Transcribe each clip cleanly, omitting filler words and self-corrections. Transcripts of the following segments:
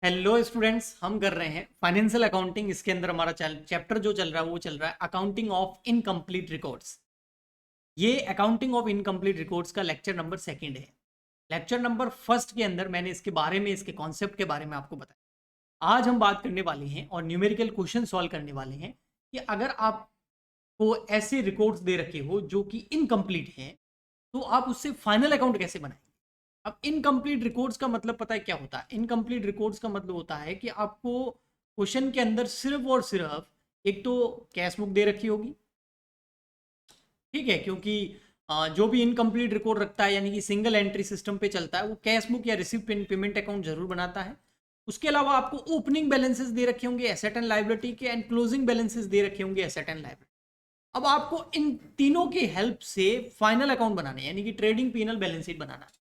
Hello students, हम कर रहे हैं फाइनेंशियल अकाउंटिंग। इसके अंदर हमारा चैप्टर जो चल रहा है वो चल रहा है अकाउंटिंग ऑफ इनकम्प्लीट रिकॉर्ड्स। ये अकाउंटिंग ऑफ इनकम्प्लीट रिकॉर्ड्स का लेक्चर नंबर सेकंड है। लेक्चर नंबर फर्स्ट के अंदर मैंने इसके बारे में, इसके कॉन्सेप्ट के बारे में आपको बताया। आज हम बात करने वाले हैं और न्यूमेरिकल क्वेश्चन सॉल्व करने वाले हैं कि अगर आपको ऐसे रिकॉर्ड्स दे रखे हो जो कि इनकम्प्लीट हैं, तो आप उससे फाइनल अकाउंट कैसे बनाएंगे। अब इनकम्प्लीट रिकॉर्ड्स का मतलब पता है क्या होता है? इनकम्प्लीट रिकॉर्ड्स का मतलब होता है कि आपको क्वेश्चन के अंदर सिर्फ और सिर्फ एक तो कैश बुक दे रखी होगी, ठीक है, क्योंकि जो भी इनकम्प्लीट रिकॉर्ड रखता है यानी कि सिंगल एंट्री सिस्टम पे चलता है, वो कैश बुक या रिसिप्ट पेमेंट अकाउंट जरूर बनाता है। उसके अलावा आपको ओपनिंग बैलेंसेस दे रखे होंगे एसेट एंड लायबिलिटी के, एंड क्लोजिंग बैलेंसेस दे रखे होंगे एसेट एंड लायबिलिटी। अब आपको इन तीनों की हेल्प से फाइनल अकाउंट बनाना है, यानी कि ट्रेडिंग पीनल बैलेंस शीट बनाना है।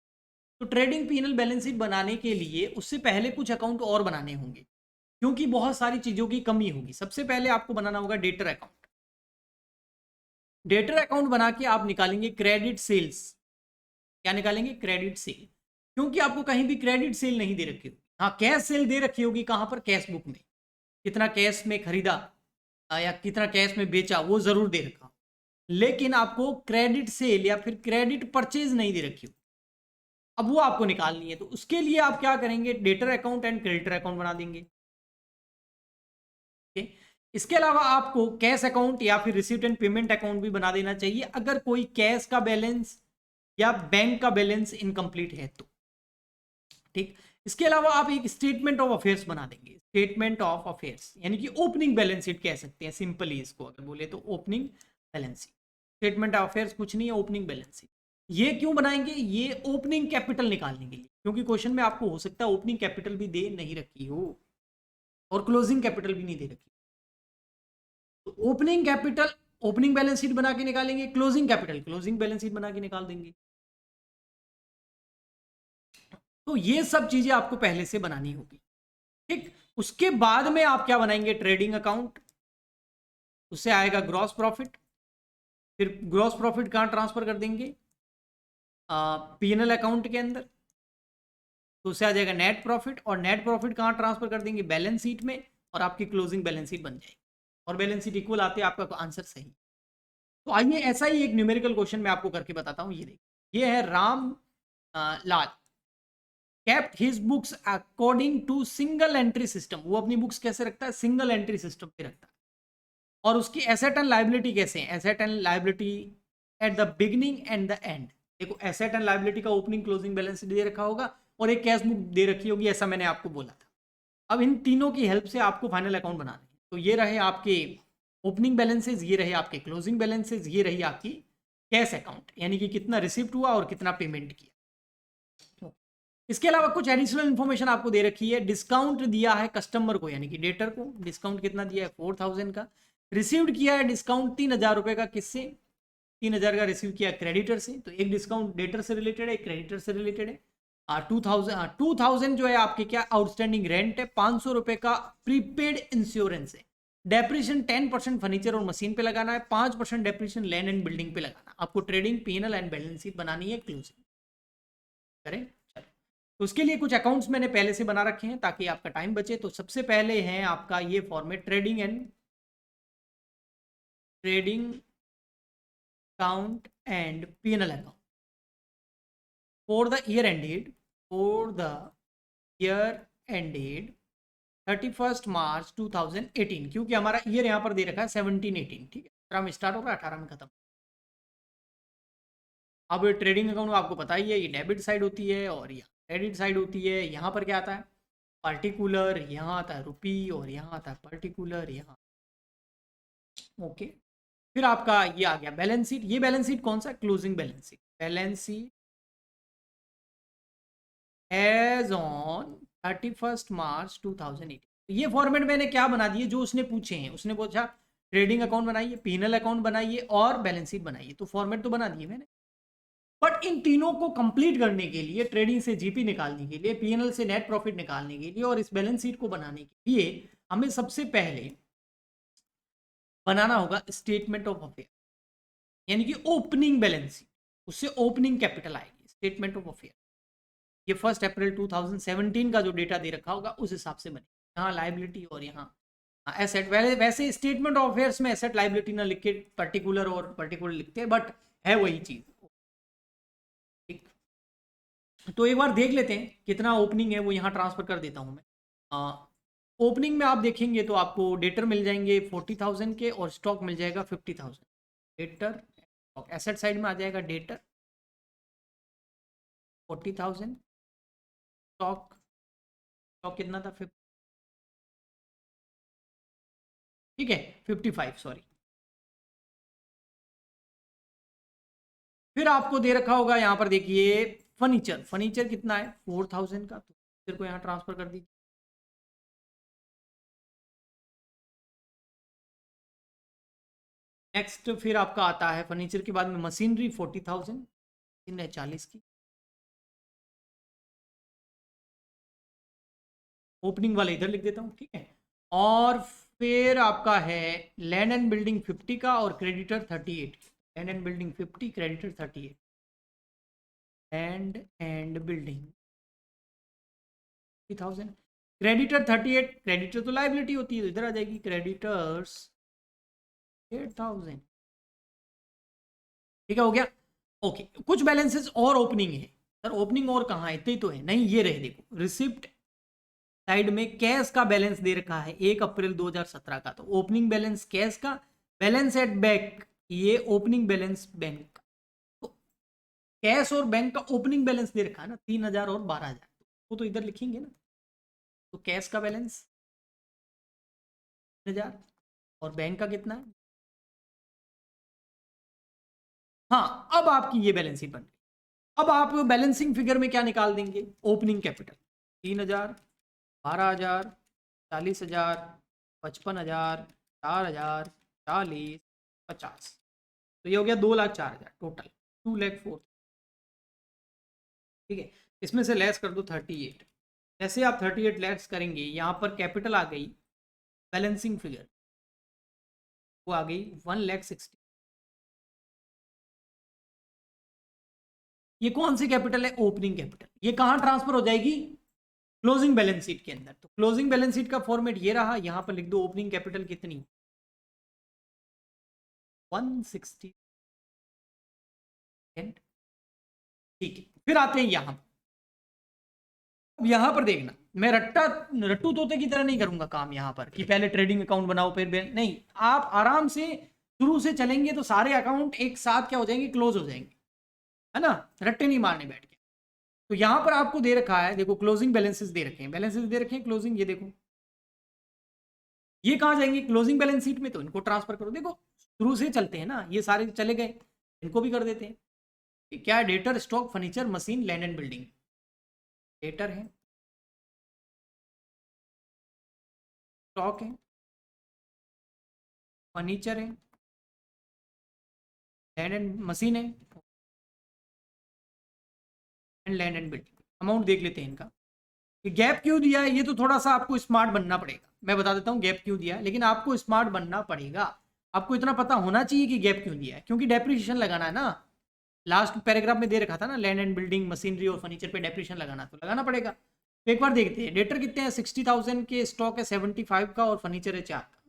तो ट्रेडिंग पीनल बैलेंस शीट बनाने के लिए उससे पहले कुछ अकाउंट और बनाने होंगे, क्योंकि बहुत सारी चीजों की कमी होगी। सबसे पहले आपको बनाना होगा डेटर अकाउंट। डेटर अकाउंट बना के आप निकालेंगे क्रेडिट सेल्स। क्या निकालेंगे? Credit sale. क्योंकि आपको कहीं भी क्रेडिट सेल नहीं दे रखी होगी। हाँ, कैश सेल दे रखी होगी। कहां पर? कैश बुक में। कितना कैश में खरीदा या कितना कैश में बेचा, वो जरूर दे रखा, लेकिन आपको क्रेडिट सेल या फिर क्रेडिट परचेज नहीं दे रखी होगी। अब वो आपको निकालनी है, तो उसके लिए आप क्या करेंगे? Debtor account and creditor account बना देंगे। Okay? इसके अलावा आपको कैश अकाउंट या फिर रिसीट एंड पेमेंट अकाउंट भी बना देना चाहिए, अगर कोई कैश का बैलेंस या बैंक का बैलेंस इनकम्प्लीट है तो। ठीक। इसके अलावा आप एक स्टेटमेंट ऑफ अफेयर्स बना देंगे। स्टेटमेंट ऑफ अफेयर्स यानी कि ओपनिंग बैलेंस शीट कह सकते हैं सिंपली इसको, अगर बोले तो opening balance sheet. Statement of affairs कुछ नहीं है, ओपनिंग बैलेंस शीट। ये क्यों बनाएंगे? ये ओपनिंग कैपिटल निकालने के लिए, क्योंकि क्वेश्चन में आपको हो सकता है ओपनिंग कैपिटल भी दे नहीं रखी हो और क्लोजिंग कैपिटल भी नहीं दे रखी। तो opening capital opening balance sheet बना के निकालेंगे, closing capital closing balance sheet बना के निकाल देंगे। तो ये सब चीजें आपको पहले से बनानी होगी। ठीक। उसके बाद में आप क्या बनाएंगे? Trading account. उससे आएगा ग्रॉस प्रॉफिट। फिर ग्रॉस प्रॉफिट कहां ट्रांसफर कर देंगे? पीएनएल अकाउंट के अंदर। तो उससे आ जाएगा नेट प्रॉफिट, और नेट प्रॉफिट कहां ट्रांसफर कर देंगे? बैलेंस शीट में, और आपकी क्लोजिंग बैलेंस शीट बन जाएगी। और बैलेंस शीट इक्वल आते हैं, आपका आंसर सही। तो आइए ऐसा ही एक न्यूमेरिकल क्वेश्चन मैं आपको करके बताता हूं। ये देखिए, ये है Ram Lal kept his books according to single entry system। वो अपनी बुक्स कैसे रखता है? सिंगल एंट्री सिस्टम पे रखता है। और उसकी एसेट एंड लाइबिलिटी कैसे है? Asset and liability at the beginning and the end. देखो, एसेट एंड लाइबिलिटी का ओपनिंग क्लोजिंग बैलेंस दे रखा होगा और एक कैश बुक दे रखी होगी, ऐसा मैंने आपको बोला था। अब इन तीनों की हेल्प से आपको फाइनल अकाउंट बनाना है। तो ये रहे आपके ओपनिंग बैलेंसेज, ये रहे आपके क्लोजिंग बैलेंसेज, ये रही आपकी कैश अकाउंट, यानी कि कितना रिसिप्ट हुआ और कितना पेमेंट किया। इसके अलावा कुछ एडिशनल इन्फॉर्मेशन आपको दे रखी है। डिस्काउंट दिया है कस्टमर को, यानी कि डेटर को डिस्काउंट कितना दिया है? 4000 का। रिसीव्ड किया है डिस्काउंट 3000 रुपए का। किससे? 3000 का रिसीव किया क्रेडिटर से। तो एक डिस्काउंट डेटर से रिलेटेड है, एक क्रेडिटर से रिलेटेड है। 2000 जो है आपके क्या आउटस्टैंडिंग रेंट है। 500 रुपए का प्रीपेड इंश्योरेंस है। डेप्रिशन 10% फर्नीचर और मशीन पे लगाना है, 5% डेप्रिशन लैंड एंड बिल्डिंग पे लगाना। आपको trading PNL and balance sheet बनानी है, क्लोजिंग करें। तो उसके लिए कुछ अकाउंट्स मैंने पहले से बना रखे हैं ताकि आपका टाइम बचे। तो सबसे पहले है आपका ये format, trading account and PNL account for the year ended for the year ended 31 March 2018, क्योंकि हमारा ईयर यहाँ पर दे रखा है 17-18। ठीक है, 17 में स्टार्ट होगा, 18 में खत्म। अब ट्रेडिंग अकाउंट आपको पता ही है, ये डेबिट साइड होती है और ये क्रेडिट साइड होती है। यहाँ पर क्या आता है? पार्टिकुलर, यहाँ आता है रुपी, और यहाँ आता है पार्टिकुलर यहाँ। ओके। फिर आपका ये आ गया बैलेंस शीट। ये बैलेंस शीट कौन सा? Closing balance sheet. Balance sheet as on 31 March 2018। ये फॉर्मेट मैंने क्या बना दिए जो उसने पूछे हैं। उसने पूछा ट्रेडिंग अकाउंट बनाइए, पीएनएल अकाउंट बनाइए और बैलेंस शीट बनाइए, तो फॉर्मेट तो बना दिए मैंने। बट इन तीनों को कंप्लीट करने के लिए, ट्रेडिंग से जीपी निकालने के लिए, पीएनएल से नेट प्रॉफिट निकालने के लिए और इस बैलेंस शीट को बनाने के लिए हमें सबसे पहले बनाना होगा स्टेटमेंट ऑफ अफेयर, यानी कि ओपनिंग बैलेंस शीट। उससे ओपनिंग कैपिटल आएगी, स्टेटमेंट ऑफ अफेयर। ये 1 अप्रैल 2017 का जो डेटा दे रखा होगा उस हिसाब से बने, यहाँ लाइबिलिटी और यहाँ एसेट। वैसे स्टेटमेंट ऑफ अफेयर्स में एसेट लाइबिलिटी ना लिख के पर्टिकुलर और पर्टिकुलर लिखते हैं, बट है वही चीज। ठीक, तो एक बार देख लेते हैं कितना ओपनिंग है, वो यहाँ ट्रांसफर कर देता हूँ मैं। ओपनिंग में आप देखेंगे तो आपको डेटर मिल जाएंगे 40,000 के और स्टॉक मिल जाएगा 50,000। डेटर एसेट साइड में आ जाएगा डेटर 40,000, स्टॉक स्टॉक कितना था 50, ठीक है 55 सॉरी। फिर आपको दे रखा होगा यहाँ पर देखिए फर्नीचर, फर्नीचर कितना है 4,000 का, तो फर्नीचर को यहाँ ट्रांसफर कर दीजिए। नेक्स्ट फिर आपका आता है फर्नीचर के बाद में मशीनरी 40,000, मशीन है 40 की, ओपनिंग वाला इधर लिख देता हूँ, ठीक है। और फिर आपका है लैंड एंड बिल्डिंग 50 का और creditor 38, land and building 50, creditor 38, land and building 50,000, creditor 38, creditor तो लाइबिलिटी होती है तो इधर आ जाएगी क्रेडिटर्स 8,000, ठीक है हो गया। ओके, कुछ बैलेंसेस और ओपनिंग है सर, ओपनिंग और कहाँ है, इतने ही तो है, नहीं ये रहे देखो रिसिप्ट साइड में कैश का बैलेंस दे रखा है 1 अप्रैल 2017 का, तो ओपनिंग बैलेंस कैश का, बैलेंस एट बैंक ये ओपनिंग बैलेंस बैंक का, तो कैश और बैंक का ओपनिंग बैलेंस दे रखा है ना 3,000 और 12,000, वो तो इधर लिखेंगे ना। तो कैश का बैलेंस 3,000 और बैंक का कितना है, हाँ अब आपकी ये बैलेंस शीट बन गई। अब आप बैलेंसिंग फिगर में क्या निकाल देंगे, ओपनिंग कैपिटल 3,000, 12,000, 40,000, 55,000, 4,000, 40, 50, तो ये हो गया 2,04,000 टोटल, 2,04,000, ठीक है। इसमें से लेस कर दो 38, जैसे आप 38 लेस करेंगे यहाँ पर कैपिटल आ गई, बैलेंसिंग फिगर वो आ गई 1,60,000। ये कौन सी कैपिटल है, ओपनिंग कैपिटल, ये कहाँ ट्रांसफर हो जाएगी, क्लोजिंग बैलेंस शीट के अंदर। तो क्लोजिंग बैलेंस शीट का फॉर्मेट ये रहा, यहां पर लिख दो ओपनिंग कैपिटल कितनी 160, ठीक है। फिर आते हैं यहां, अब यहां पर देखना मैं रट्टू तोते की तरह नहीं करूंगा काम यहां पर कि पहले ट्रेडिंग अकाउंट बनाओ फिर नहीं, आप आराम से शुरू से चलेंगे तो सारे अकाउंट एक साथ क्या हो जाएंगे, क्लोज हो जाएंगे, है ना, रट्टे नहीं मारने बैठ के। तो यहां पर आपको दे रखा है देखो क्लोजिंग बैलेंसेस दे रखे हैं, बैलेंसेस दे रखे हैं क्लोजिंग, ये देखो ये कहाँ जाएंगे क्लोजिंग बैलेंस शीट में, तो इनको ट्रांसफर करो। देखो शुरू से चलते हैं ना, ये सारे चले गए, इनको भी कर देते हैं। क्या है, debtor stock furniture machine land and building, debtor है, स्टॉक है, फर्नीचर है, लैंड एंड मशीन है and land and building. Amount देख लेते हैं इनका, गैप क्यों दिया है, ये तो थोड़ा सा आपको स्मार्ट बनना पड़ेगा, मैं बता देता हूँ गैप क्यों दिया है, लेकिन आपको स्मार्ट बनना पड़ेगा, आपको इतना पता होना चाहिए कि गैप क्यों दिया है, क्योंकि डेप्रिसिएशन लगाना है ना, लास्ट पैराग्राफ में दे रखा था ना लैंड एंड बिल्डिंग मशीनरी और फर्नीचर पे डेप्रिसिएशन लगाना, तो लगाना पड़ेगा। तो एक बार देखते हैं डेटर कितने हैं, 60,000 के, स्टॉक है 75 का और फर्नीचर है 4 का।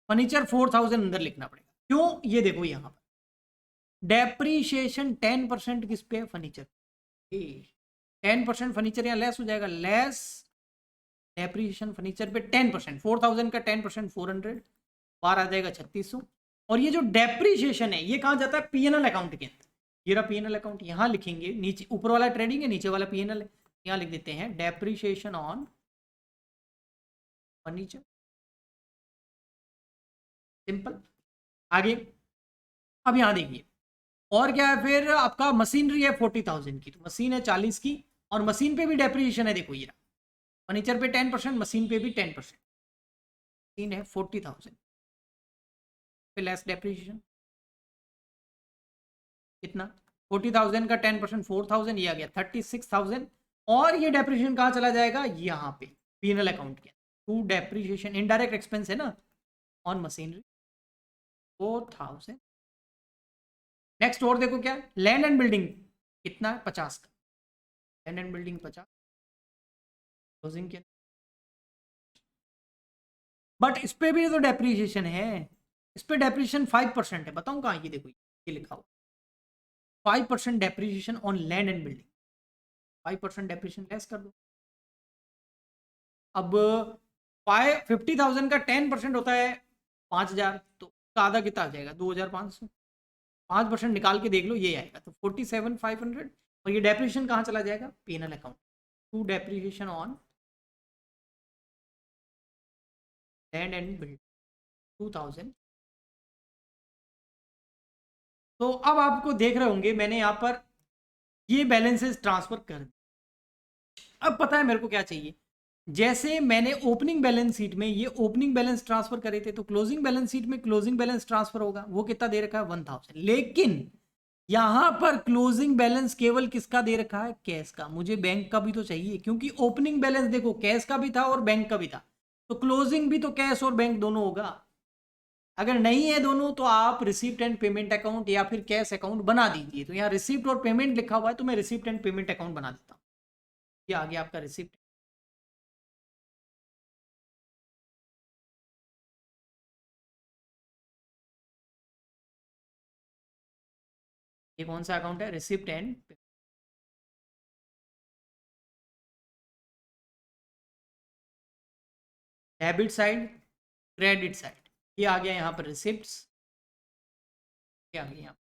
फर्नीचर 4,000 अंदर लिखना पड़ेगा, क्यों, ये देखो यहाँ पर डेप्रीशिएशन 10% किस पे है, फर्नीचर, 10% फर्नीचर यहाँ लेस हो जाएगा, लेस डेप्रीशिएशन फर्नीचर पे 10%, 4,000 का 10% 400, बाहर आ जाएगा 3,600। और ये जो डेप्रीशिएशन है ये कहाँ जाता है, पीएनएल अकाउंट के अंदर, ये रहा पीएनएल अकाउंट, यहाँ लिखेंगे, नीचे ऊपर वाला ट्रेडिंग है, नीचे वाला पीएनएल है, यहाँ लिख देते हैं डेप्रीशिएशन ऑन फर्नीचर, सिंपल। आगे अब यहाँ देखिए और क्या है, फिर आपका मशीनरी है 40,000 की, तो मशीन है 40 की और मशीन पे भी डेप्रीशिएशन है, देखो ये रहा, फर्नीचर पे 10%, मशीन पे भी 10%, मशीन है 40,000 पे लेस डेप्रीशिएशन कितना, 40,000 का 10% 4,000, ये आ गया 36,000। और ये डेप्रीशिएशन कहाँ चला जाएगा, यहाँ पे पीएनएल अकाउंट के टू डेप्रीशिएशन, इनडायरेक्ट एक्सपेंस है ना, ऑन मशीनरी 4000। नेक्स्ट और देखो क्या, लैंड एंड बिल्डिंग कितना है, 50 का। लैंड एंड बिल्डिंग 50 क्लोजिंग के। बट इस पे भी तो डेप्रीशिएशन है, इस पे डेप्रीशिएशन 5% है। बताऊं कहाँ, ये देखो ये लिखा हुआ 5% depreciation on land and building. 5% depreciation less कर दो। अब 50,000 का 10% होता है 5,000, तो उसका आधा कितना आ जाएगा, 2,500। 5% निकाल के देख लो, ये आएगा तो 47,500। और ये डेप्रीशिएशन कहाँ चला जाएगा, PNL account to depreciation on land and building 2,000। तो अब आपको देख रहे होंगे मैंने यहाँ पर ये बैलेंसेस ट्रांसफर कर दिए। अब पता है मेरे को क्या चाहिए, जैसे मैंने ओपनिंग बैलेंस शीट में ये ओपनिंग बैलेंस ट्रांसफर करे थे, तो क्लोजिंग बैलेंस शीट में क्लोजिंग बैलेंस ट्रांसफर होगा। वो कितना दे रखा है, 1,000। लेकिन यहां पर क्लोजिंग बैलेंस केवल किसका दे रखा है, कैश का। मुझे बैंक का भी तो चाहिए, क्योंकि ओपनिंग बैलेंस देखो कैश का भी था और बैंक का भी था, तो क्लोजिंग भी तो कैश और बैंक दोनों होगा। अगर नहीं है दोनों, तो आप रिसिप्ट एंड पेमेंट अकाउंट या फिर कैश अकाउंट बना दीजिए। तो यहाँ रिसिप्ट और पेमेंट लिखा हुआ है, तो मैं रिसिप्ट एंड पेमेंट अकाउंट बना देता हूँ। ये आ गया आपका रिसिप्ट। ये कौन सा अकाउंट है, receipt and debit side, credit side. ये आ गया यहाँ पर रिसिप्ट्स, ये आ गया यहाँ।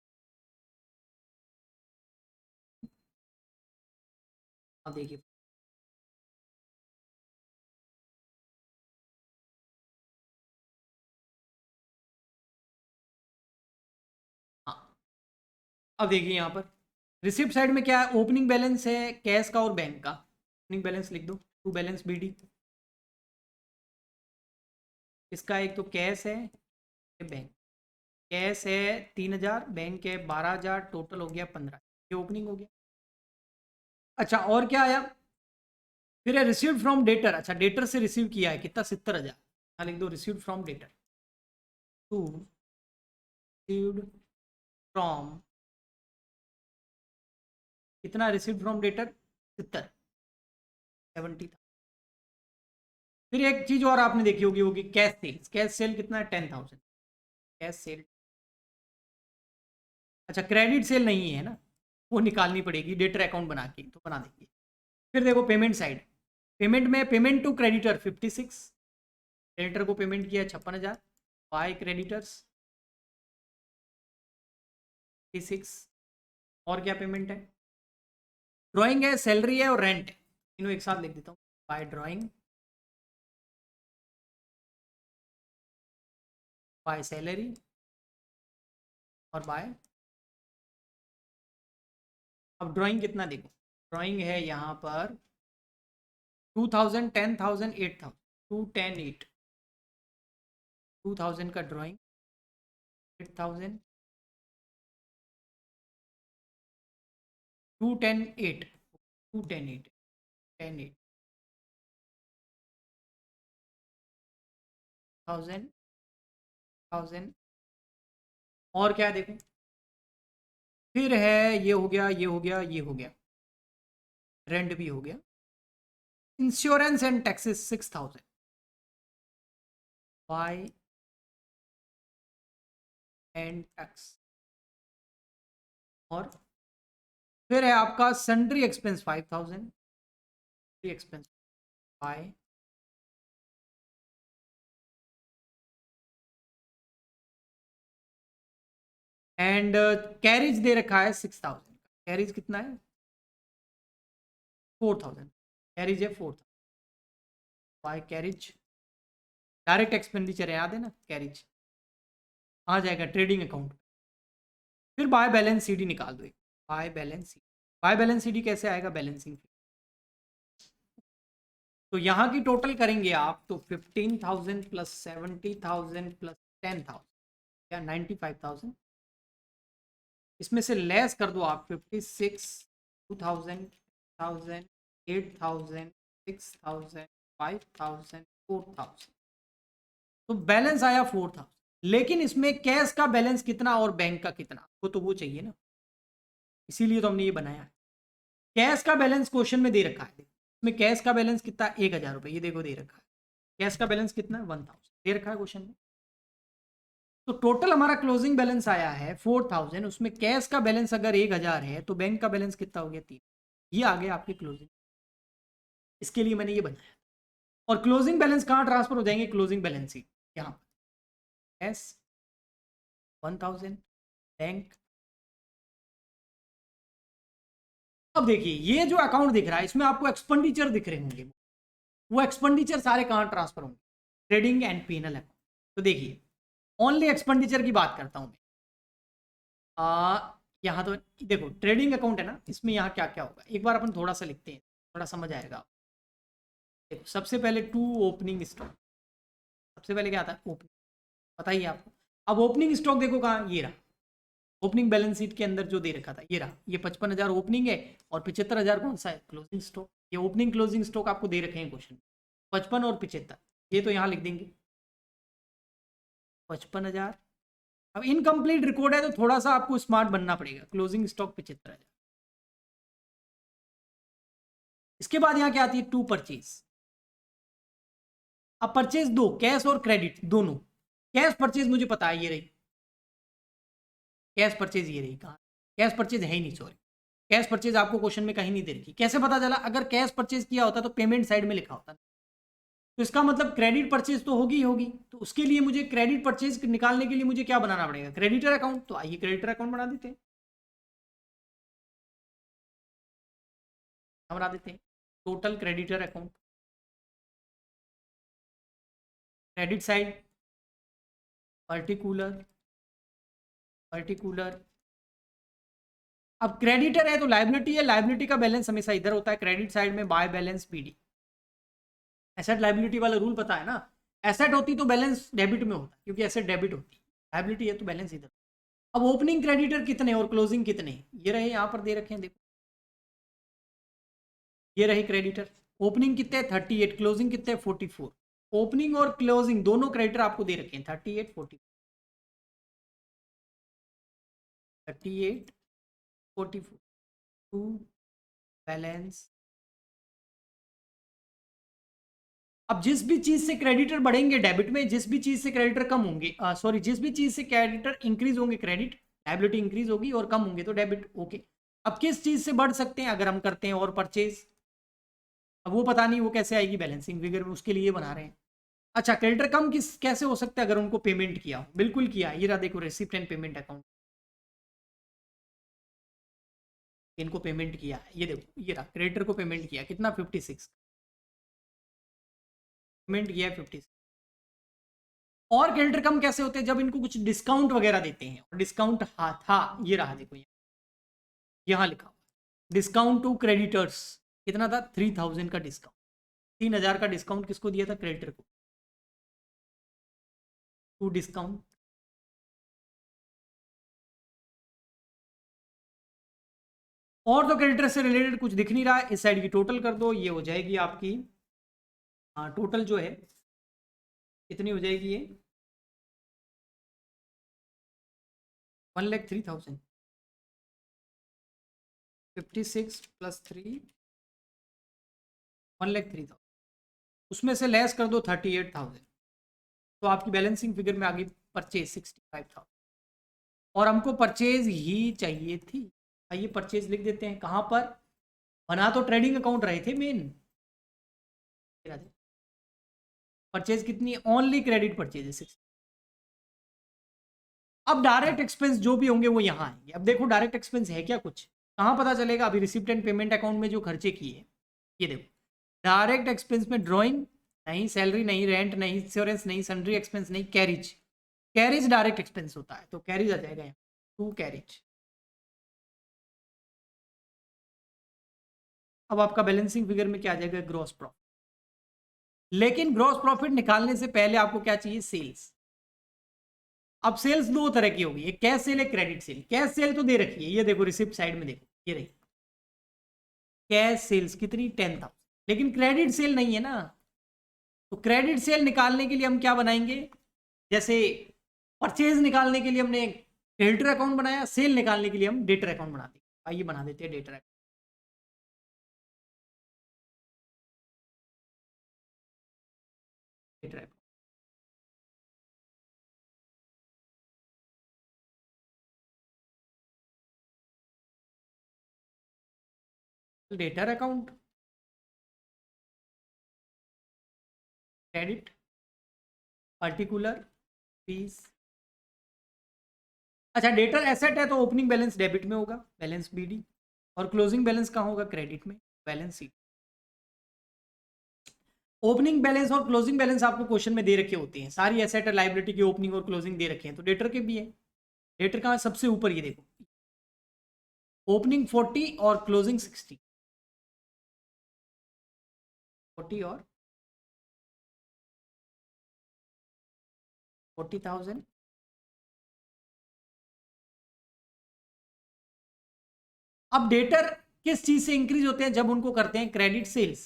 अब देखिए, हाँ अब देखिए यहाँ पर रिसिप्ट साइड में क्या है, ओपनिंग बैलेंस है कैश का और बैंक का। ओपनिंग बैलेंस लिख दो, टू बैलेंस बीडी। इसका एक तो कैश है, बैंक। कैश है 3,000, बैंक है 12,000, टोटल हो गया 15। ये ओपनिंग हो गया। अच्छा और क्या आया, फिर है रिसीव्ड फ्रॉम डेटर। अच्छा डेटर से रिसीव किया है कितना, 70,000। यहाँ लिख दो received from debtor, to received from, कितना रिसीव्ड फ्रॉम डेटर, 70, 70। फिर एक चीज और आपने देखी होगी, होगी कैश सेल्स। कैश सेल कितना है, 10,000। कैश सेल, अच्छा क्रेडिट सेल नहीं है ना, वो निकालनी पड़ेगी डेटर अकाउंट बना के, तो बना देंगे। फिर देखो पेमेंट साइड, पेमेंट में पेमेंट टू क्रेडिटर 56, क्रेडिटर को पेमेंट किया 56,000। By creditors 56। और क्या पेमेंट है, ड्राइंग है, सैलरी है और रेंट है, तीनों एक साथ लिख देता हूँ। बाय ड्राइंग, बाय सैलरी और बाय। अब ड्राइंग कितना देखो, ड्राइंग है यहाँ पर 2,000, 10,000, 8,000, 2, 10, 8। 2,000 का ड्राइंग, 8,000, 2, 10, 8, 2, 10, 8, 10, 8, 1,000, 1,000। और क्या है देखो, फिर है ये हो गया, ये हो गया, ये हो गया, रेंट भी हो गया। Insurance and taxes 6,000। By and tax. और फिर है आपका sundry expense 5,000, expense by. And carriage दे रखा है 6,000। कैरिज कितना है, 4,000। कैरिज है 4,000। बाय कैरिज, डायरेक्ट एक्सपेंडिचर है, याद है ना, कैरिज आ जाएगा ट्रेडिंग अकाउंट। फिर बाय बैलेंस सीडी निकाल दो, by balance CD. By balance CD कैसे आएगा, बैलेंसिंग। तो यहाँ की टोटल करेंगे आप तो 15,000 प्लस 70,000 प्लस 10,000 या 95,000। इसमें से लेस कर दो आप 56, 2,000, 1,000, 8,000, 6,000, 5,000, 4,000। तो बैलेंस आया 4000, लेकिन इसमें कैश का बैलेंस कितना और बैंक का कितना, तो वो चाहिए ना, इसीलिए तो हमने ये बनाया है। कैश का बैलेंस क्वेश्चन में दे रखा है, इसमें कैश का बैलेंस कितना 1000 रुपये, ये देखो दे रखा है। कैश का बैलेंस कितना 1000 दे रखा है क्वेश्चन में। तो टोटल हमारा क्लोजिंग बैलेंस आया है 4000, उसमें कैश का बैलेंस अगर 1000 है तो बैंक का बैलेंस कितना हो गया 3। ये आ गया आपकी क्लोजिंग, इसके लिए मैंने ये बनाया। और क्लोजिंग बैलेंस कहाँ ट्रांसफर हो जाएंगे, क्लोजिंग बैलेंस ही यहाँ पर, कैश 1000 बैंक। अब देखिए ये जो अकाउंट दिख रहा है इसमें आपको एक्सपेंडिचर दिख रहे होंगे, वो एक्सपेंडिचर सारे कहाँ ट्रांसफर होंगे, ट्रेडिंग एंड पीएनएल अकाउंट। तो देखिए ओनली एक्सपेंडिचर की बात करता हूं मैं। यहाँ तो देखो ट्रेडिंग अकाउंट है ना, इसमें यहाँ क्या क्या होगा एक बार अपन थोड़ा सा लिखते हैं, थोड़ा समझ आएगा। देखो सबसे पहले टू ओपनिंग स्टॉक, सबसे पहले क्या आता है ओपनिंग, बताइए आपको। अब ओपनिंग स्टॉक देखो कहाँ, ये रहा ओपनिंग बैलेंस शीट के अंदर जो दे रखा था, ये रहा, ये 55,000 ओपनिंग है और 75,000 कौन सा है क्लोजिंग स्टॉक। ये ओपनिंग क्लोजिंग स्टॉक आपको दे रखे हैं क्वेश्चन, 55 और 75, ये तो यहाँ लिख देंगे 55,000। अब इनकम्प्लीट रिकॉर्ड है तो थोड़ा सा आपको स्मार्ट बनना पड़ेगा, क्लोजिंग स्टॉक 75,000। इसके बाद यहाँ क्या आती है टू परचेज। अब परचेज दो, कैश और क्रेडिट दोनों। कैश परचेज मुझे पता है ये रही, कैश परचेज ये रही, कहाँ कैश परचेज है ही नहीं, सॉरी कैश परचेज आपको क्वेश्चन में कहीं नहीं दे रखी। कैसे पता चला, अगर कैश परचेज किया होता तो पेमेंट साइड में लिखा होता, तो इसका मतलब क्रेडिट परचेज तो होगी ही होगी। तो उसके लिए मुझे क्रेडिट परचेज निकालने के लिए मुझे क्या बनाना पड़ेगा, क्रेडिटर अकाउंट। तो आइए क्रेडिटर अकाउंट बना देते हैं, बना देते हैं total creditor account, credit side particular particular. अब क्रेडिटर है तो लाइबिलिटी है, लाइबिलिटी का बैलेंस हमेशा इधर होता है क्रेडिट साइड में, by balance PD. Asset liability वाला रूल पता है ना, एसेट होती तो बैलेंस डेबिट में होता, क्योंकि एसेट डेबिट होती है, लाइबिलिटी है तो बैलेंस इधर। अब ओपनिंग क्रेडिटर कितने और क्लोजिंग कितने, ये रहे यहाँ पर दे रखे हैं, देखो ये रहे क्रेडिटर। ओपनिंग कितने 38, क्लोजिंग कितने 44। ओपनिंग और क्लोजिंग दोनों क्रेडिटर आपको दे रखे हैं 38 40, 38 44 टू बैलेंस। अब जिस भी चीज से क्रेडिटर बढ़ेंगे डेबिट में, जिस भी चीज से क्रेडिटर कम होंगे, सॉरी जिस भी चीज से क्रेडिटर इंक्रीज होंगे क्रेडिट, लायबिलिटी इंक्रीज होगी, और कम होंगे तो डेबिट। ओके, अब किस चीज से बढ़ सकते हैं, अगर हम करते हैं और परचेज, अब वो पता नहीं वो कैसे आएगी बैलेंसिंग फिगर में, उसके लिए बना रहे हैं। अच्छा क्रेडिटर कम किस कैसे हो सकता है, अगर उनको पेमेंट किया हो, बिल्कुल किया, ये रहा देखो रिसिप्ट एंड पेमेंट अकाउंट, इनको पेमेंट किया है, ये देखो ये रहा क्रेडिटर को पेमेंट किया कितना 56, पेमेंट किया है 56। और क्रेडिटर कम कैसे होते हैं, जब इनको कुछ डिस्काउंट वगैरह देते हैं, और डिस्काउंट हाँ था, ये रहा देखो यहाँ लिखा हुआ डिस्काउंट टू क्रेडिटर्स, कितना था 3000 का डिस्काउंट, 3000 का डिस्काउंट किसको दिया था क्रेडिटर को, टू डिस्काउंट। और तो क्रेडिटर से रिलेटेड कुछ दिख नहीं रहा है, इस साइड की टोटल कर दो, ये हो जाएगी आपकी, हाँ टोटल जो है कितनी हो जाएगी ये 1,03,000, 56 + 3 1,03,000, उसमें से लेस कर दो 38,000, तो आपकी बैलेंसिंग फिगर में आ गई परचेज 65,000, और हमको परचेज ही चाहिए थी। आइए परचेज लिख देते हैं, कहाँ पर, बना तो ट्रेडिंग अकाउंट रहे थे मेन, परचेज कितनी ओनली क्रेडिट परचेज है 60। अब डायरेक्ट एक्सपेंस जो भी होंगे वो यहाँ आएंगे। अब देखो डायरेक्ट एक्सपेंस है क्या कुछ, कहाँ पता चलेगा, अभी रिसिप्ट एंड पेमेंट अकाउंट में जो खर्चे किए, ये देखो डायरेक्ट एक्सपेंस में ड्रॉइंग नहीं, सैलरी नहीं, रेंट नहीं, इंश्योरेंस नहीं, सन्ड्री एक्सपेंस नहीं, कैरिज, कैरिज डायरेक्ट एक्सपेंस होता है, तो कैरिज आ जाएगा यहाँ टू कैरिज। अब आपका बैलेंसिंग फिगर में क्या आ जाएगा ग्रॉस प्रॉफिट, लेकिन ग्रॉस प्रॉफिट निकालने से पहले आपको क्या चाहिए सेल्स। अब सेल्स दो तरह की होगी, एक कैश सेल एक क्रेडिट सेल। कैश सेल तो दे रखी है, ये देखो रिसिप्ट साइड में देखो ये रही कैश सेल्स कितनी 10,000, लेकिन क्रेडिट सेल नहीं है ना, तो क्रेडिट सेल निकालने के लिए हम क्या बनाएंगे, जैसे परचेज निकालने के लिए हमने क्रेडिटर अकाउंट बनाया, सेल निकालने के लिए हम डेटर अकाउंट बना देंगे। आइए बना देते हैं debtor account. Debtor account debtor account credit particular fees. अच्छा, डेटर एसेट है तो ओपनिंग बैलेंस डेबिट में होगा, बैलेंस बीडी, और क्लोजिंग बैलेंस कहाँ होगा, क्रेडिट में, बैलेंस शीट। ओपनिंग बैलेंस और क्लोजिंग बैलेंस आपको क्वेश्चन में दे रखे होते हैं, सारी एसेट और लायबिलिटी की ओपनिंग और क्लोजिंग दे रखे हैं, तो डेटर के भी है। डेटर कहाँ सबसे ऊपर, ये देखो, ओपनिंग 40 और क्लोजिंग 60, 40 और 40,000। अब डेटर किस चीज से इंक्रीज होते हैं, जब उनको करते हैं क्रेडिट सेल्स,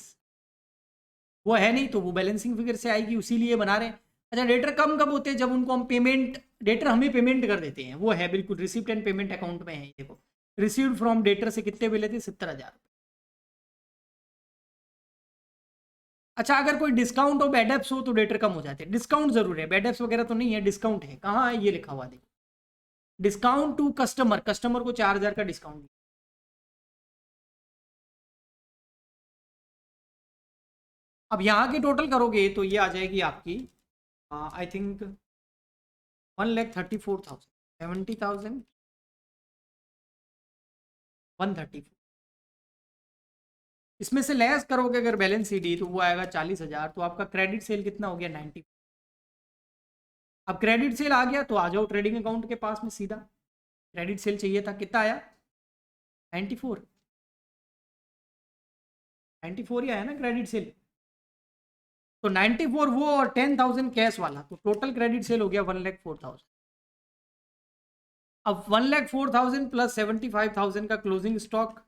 वो है नहीं तो वो बैलेंसिंग फिगर से आएगी, उसीलिए बना रहे हैं। अच्छा, डेटर कम कब होते हैं, जब उनको हम पेमेंट, डेटर हमें पेमेंट कर देते हैं, वो है बिल्कुल रिसिप्ट एंड पेमेंट अकाउंट में है, देखो रिसीव्ड फ्रॉम डेटर से कितने मिले थे, 70,000। अच्छा, अगर कोई डिस्काउंट हो, बैड एप्स हो, तो डेटर कम हो जाते हैं। डिस्काउंट जरूर है, बैड एप्स वगैरह तो नहीं है, डिस्काउंट है, कहाँ है ये लिखा हुआ, देखो डिस्काउंट टू कस्टमर, कस्टमर को 4,000 का डिस्काउंट। अब यहाँ की टोटल करोगे तो ये आ जाएगी आपकी, आई थिंक 1,34,000, 70,000, 134। इसमें से लेस करोगे अगर बैलेंस सीडी तो वो आएगा 40,000, तो आपका क्रेडिट सेल कितना हो गया, 90। अब क्रेडिट सेल आ गया तो आ जाओ ट्रेडिंग अकाउंट के पास में सीधा, क्रेडिट सेल चाहिए था, कितना आया, 94, 94 ही आया ना क्रेडिट सेल। तो 94 वो और 10,000 कैश वाला, तो टोटल क्रेडिट सेल हो गया 1,04,000। अब 1,04,000 प्लस 75,000 का closing stock,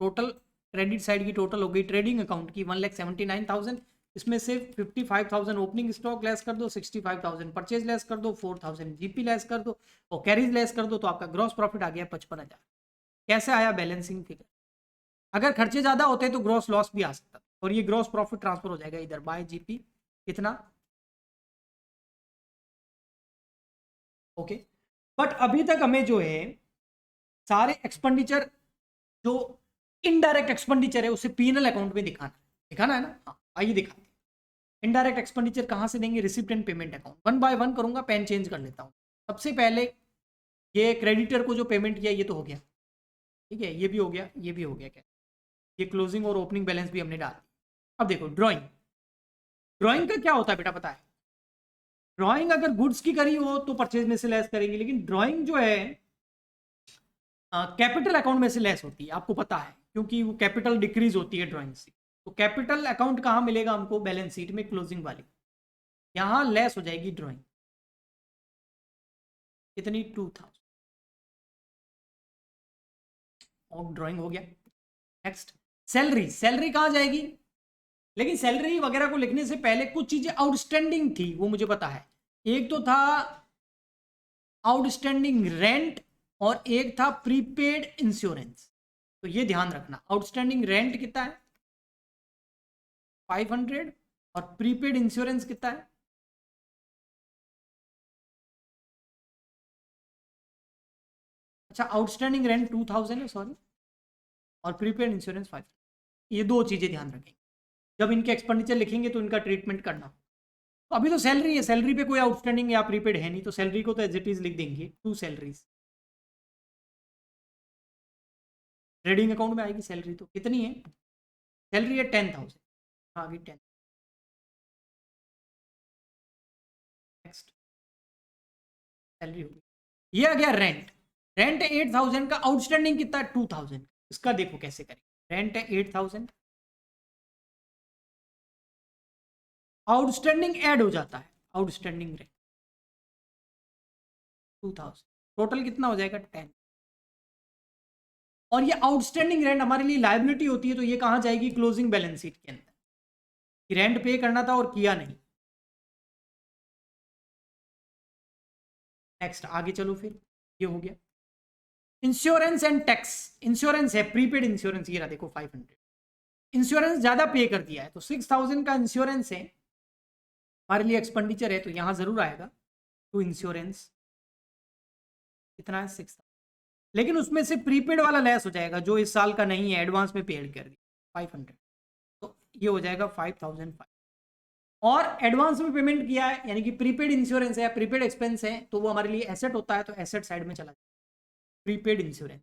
total credit side की टोटल हो गई ट्रेडिंग अकाउंट की 1,79,000। इसमें से 55,000 ओपनिंग स्टॉक लेस कर दो, 65,000 परचेज लेस कर दो, 4,000 जीपी लेस कर दो, और कैरीज लेस कर दो, तो आपका ग्रॉस प्रॉफिट आ गया 55,000। कैसे आया बैलेंसिंग फिगर, अगर खर्चे ज्यादा होते तो ग्रॉस लॉस भी आ सकता, और ये ग्रॉस प्रॉफिट ट्रांसफर हो जाएगा इधर बाय जीपी, कितना, ओके। बट अभी तक हमें जो है सारे एक्सपेंडिचर, जो इनडायरेक्ट एक्सपेंडिचर है, उसे पीएनएल अकाउंट में दिखाना, दिखाना है ना, हाँ आइए दिखाते हैं। इनडायरेक्ट एक्सपेंडिचर कहां से देंगे, receipt and payment account, one by one करूंगा, पेन चेंज कर लेता हूं। सबसे पहले ये क्रेडिटर को जो पेमेंट किया ये तो हो गया, ठीक है, ये भी हो गया, ये भी हो गया, क्या ये क्लोजिंग और ओपनिंग बैलेंस भी हमने डाल दिया। अब देखो ड्रॉइंग, ड्रॉइंग का क्या होता है बेटा, पता है, ड्रॉइंग अगर गुड्स की करी हो तो परचेज में से लेस करेंगे, लेकिन ड्रॉइंग जो है कैपिटल अकाउंट में से लेस होती है, आपको पता है, क्योंकि वो कैपिटल डिक्रीज होती है ड्रॉइंग से। तो कैपिटल अकाउंट कहाँ मिलेगा हमको, बैलेंस शीट में, क्लोजिंग वाली, यहाँ लेस हो जाएगी ड्रॉइंग, कितनी, 2,000, और ड्रॉइंग हो गया। नेक्स्ट, सैलरी, सैलरी कहाँ जाएगी, लेकिन सैलरी वगैरह को लिखने से पहले कुछ चीजें आउटस्टैंडिंग थी, वो मुझे पता है। एक तो था आउटस्टैंडिंग रेंट, और एक था प्रीपेड इंश्योरेंस, तो ये ध्यान रखना, आउटस्टैंडिंग रेंट कितना है, 500, और प्रीपेड इंश्योरेंस कितना है, अच्छा आउटस्टैंडिंग रेंट 2,000 है, सॉरी, और प्रीपेड इंश्योरेंस 5। ये दो चीजें ध्यान रखेंगे, जब इनके एक्सपेंडिचर लिखेंगे तो इनका ट्रीटमेंट करना। तो अभी तो सैलरी है, सैलरी पे कोई आउटस्टैंडिंग या प्रीपेड है नहीं, तो सैलरी को तो एज इट इज लिख देंगे, 2 सैलरीज। ट्रेडिंग अकाउंट में आएगी सैलरी, तो कितनी है, सैलरी है 10,000, आ गई 10। नेक्स्ट, सैलरी होगी, ये आ गया रेंट, रेंट 8,000 का, आउटस्टैंडिंग कितना है, 2,000। इसका देखो कैसे करें, रेंट है 8,000, आउटस्टैंडिंग ऐड हो जाता है, आउटस्टैंडिंग रेंट 2,000, टोटल कितना हो जाएगा, 10। और ये आउटस्टैंडिंग रेंट हमारे लिए लायबिलिटी होती है, तो ये कहां जाएगी, क्लोजिंग बैलेंस शीट के अंदर, कि रेंट पे करना था और किया नहीं, नेक्स्ट आगे चलो फिर, ये हो गया। इंश्योरेंस एंड टैक्स, इंश्योरेंस है प्रीपेड इंश्योरेंस, ये रहा देखो 500, इंश्योरेंस ज्यादा पे कर दिया है तो 6000 का इंश्योरेंस है हमारे लिए, एक्सपेंडिचर है तो यहां जरूर आएगा। तो इंश्योरेंस कितना है 6000, लेकिन उसमें से प्रीपेड वाला लेस हो जाएगा जो इस साल का नहीं है, एडवांस में पेड कर दिया 500, तो ये हो जाएगा 5005। और एडवांस में पेमेंट किया है यानी कि प्रीपेड इंश्योरेंस है, प्रीपेड एक्सपेंस है, तो वो हमारे लिए एसेट होता है, तो एसेट साइड में चला जाए। प्रीपेड इंश्योरेंस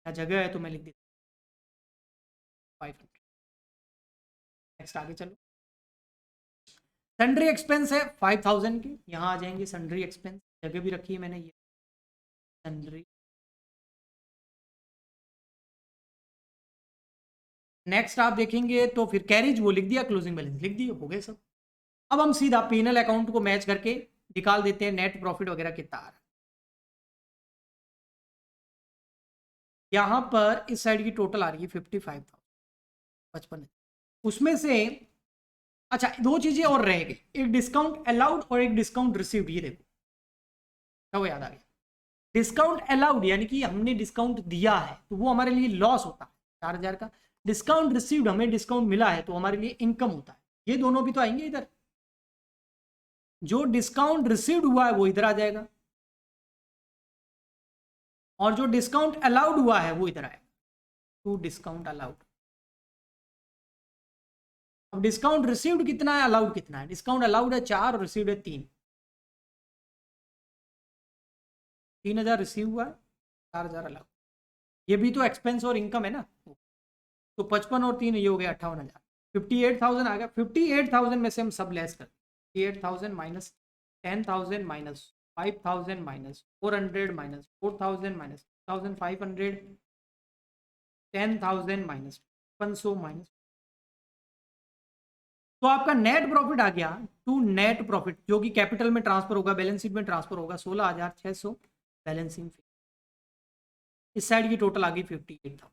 क्या जगह है तो मैं लिख देता हूँ 500। नेक्स्ट आगे चलो, सन्ड्री एक्सपेंस है 5000 की, यहाँ आ जाएंगे सन्ड्री एक्सपेंस, जगह भी रखी है मैंने ये सन्ड्री। नेक्स्ट आप देखेंगे तो फिर कैरिज वो लिख दिया, क्लोजिंग बैलेंस लिख दिया, हो गए सब। अब हम सीधा पीएनएल अकाउंट को मैच करके निकाल देते हैं नेट प्रॉफिट वगैरह कितना आ रहा है। यहां पर इस साइड की टोटल आ रही है 55,055, उसमें से अच्छा दो चीजें और रह गई, एक डिस्काउंट अलाउड और एक डिस्काउंट रिसीव्ड, ये देखो क्या वो याद आ गया। डिस्काउंट अलाउड यानी कि हमने डिस्काउंट दिया है तो वो हमारे लिए लॉस होता है 4000 का, डिस्काउंट रिसीव्ड हमें डिस्काउंट मिला है तो हमारे लिए इनकम होता है, ये दोनों भी तो आएंगे इधर। जो डिस्काउंट रिसीव्ड हुआ है वो इधर आ जाएगा, और जो डिस्काउंट अलाउड हुआ है वो इधर आएगा, टू डिस्काउंट अलाउड। अब डिस्काउंट रिसीव्ड कितना है, अलाउड कितना है, डिस्काउंट अलाउड है 4 और रिसीव्ड है 3, 3000 रिसीव हुआ है, 4000 अलाउड, ये भी तो एक्सपेंस और इनकम है ना, तो 55 और 3 ये हो गया 58,000, 58,000 आ गया। 58,000 में से हम सब लेस कर, 58,000 minus 10,000 minus 5,000 minus 400 minus 4,000 minus 2,500, 10,000 minus 500 minus, तो आपका नेट प्रॉफिट आ गया टू नेट प्रॉफिट, जो कि कैपिटल में ट्रांसफर होगा, बैलेंस शीट में ट्रांसफर होगा 16,600 बैलेंसिंग फी। इस साइड की टोटल आ गई 58,000।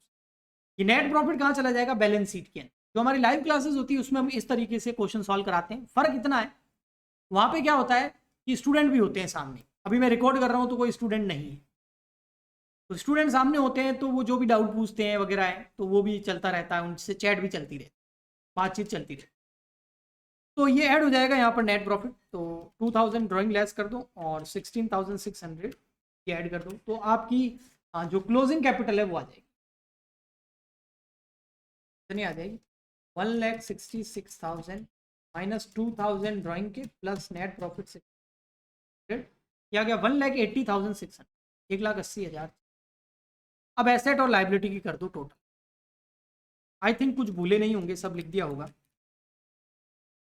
ये नेट प्रॉफिट कहाँ चला जाएगा, बैलेंस शीट के अंदर। जो हमारी लाइव क्लासेस होती है उसमें हम इस तरीके से क्वेश्चन सॉल्व कराते हैं, फर्क इतना है वहां पे क्या होता है कि स्टूडेंट भी होते हैं सामने, अभी मैं रिकॉर्ड कर रहा हूँ तो कोई स्टूडेंट नहीं है, तो स्टूडेंट सामने होते हैं तो वो जो भी डाउट पूछते हैं वगैरह है तो वो भी चलता रहता है, उनसे चैट भी चलती रहती, बातचीत चलती रहती। तो ये ऐड हो जाएगा यहाँ पर नेट प्रॉफिट, तो 2000 ड्राइंग लेस कर दो और 16,600 ये ऐड कर दो, तो आपकी जो क्लोजिंग कैपिटल है वो आ जाएगी, कितनी आ जाएगी 1,66,000 माइनस 2000 ड्राइंग के प्लस नेट प्रॉफिट 600, क्या गया 1,80,600, 1,80,000। अब एसेट और लाइबिलिटी की कर दो टोटल, आई थिंक कुछ भूले नहीं होंगे, सब लिख दिया होगा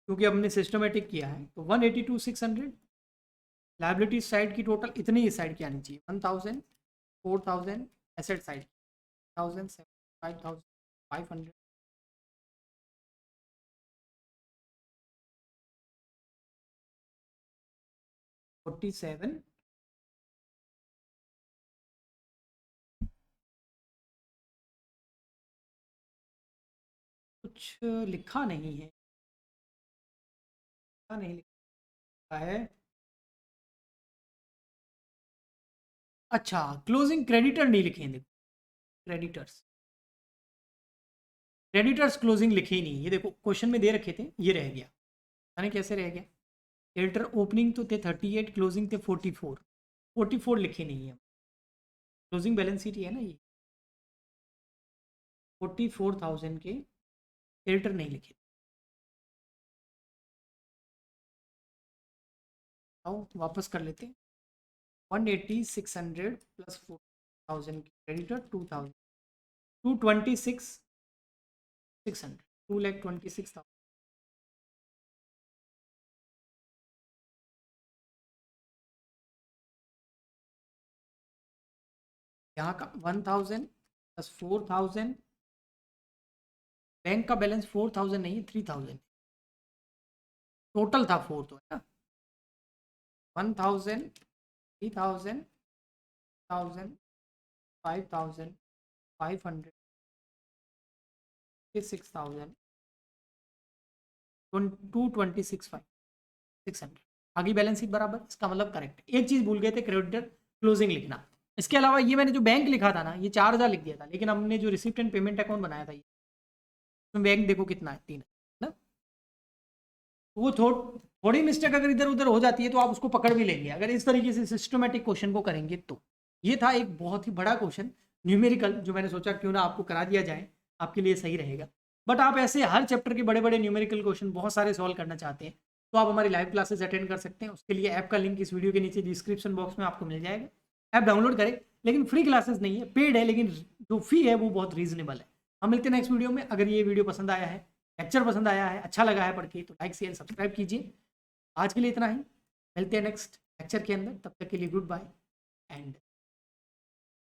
क्योंकि हमने सिस्टमेटिक किया है। तो 182,600 लाइबिलिटी साइड की टोटल इतनी ही साइड की आनी चाहिए, 1,000 4,000 एसेट साइड 1,000 5,500 47, कुछ लिखा नहीं है, लिखा नहीं लिखा है। अच्छा क्लोजिंग क्रेडिटर नहीं लिखे हैं, देखो क्रेडिटर्स, क्रेडिटर्स क्लोजिंग लिखे ही नहीं, ये देखो क्वेश्चन में दे रखे थे, ये रह गया, यानी कैसे रह गया, क्रेडिटर ओपनिंग तो थे 38, क्लोजिंग थे 44, 44 लिखे नहीं है, क्लोजिंग बैलेंस शीट ही है ना ये, 44,000 के क्रेडिटर नहीं लिखे। आओ वापस कर लेते हैं, 180,600 प्लस 4,000 की क्रेडिटर 2,000, 226,600, 2,26,000, यहाँ का 1,000 प्लस 4,000, बैंक का बैलेंस 4,000 नहीं है 3,000, टोटल था 4 तो है ना, 1,000 3,000 1,000 5,000 500 6,000 226,600, आगे बैलेंस शीट बराबर, इसका मतलब करेक्ट। एक चीज़ भूल गए थे, क्रेडिटर क्लोजिंग लिखना। इसके अलावा ये मैंने जो बैंक लिखा था ना, ये 4000 लिख दिया था, लेकिन हमने जो रिसिप्ट एंड पेमेंट अकाउंट बनाया था, ये बैंक देखो कितना है, 3 है ना। वो थोड़ी मिस्टेक अगर इधर उधर हो जाती है तो आप उसको पकड़ भी लेंगे, अगर इस तरीके से सिस्टमेटिक क्वेश्चन को करेंगे तो। ये था एक बहुत ही बड़ा क्वेश्चन न्यूमेरिकल, जो मैंने सोचा क्यों ना आपको करा दिया जाए, आपके लिए सही रहेगा। बट आप ऐसे हर चैप्टर के बड़े बड़े न्यूमेरिकल क्वेश्चन बहुत सारे सॉल्व करना चाहते हैं तो आप हमारी लाइव क्लासेस अटेंड कर सकते हैं। उसके लिए ऐप का लिंक इस वीडियो के नीचे डिस्क्रिप्शन बॉक्स में आपको मिल जाएगा। ऐप डाउनलोड करें, लेकिन फ्री क्लासेस नहीं है, पेड है, लेकिन जो फी है वो बहुत रीजनेबल है। हम मिलते हैं नेक्स्ट वीडियो में। अगर ये वीडियो पसंद आया है, लेक्चर पसंद आया है, अच्छा लगा है पढ़ के, तो लाइक शेयर सब्सक्राइब कीजिए। आज के लिए इतना ही, मिलते हैं नेक्स्ट लेक्चर के अंदर, तब तक के लिए गुड बाय एंड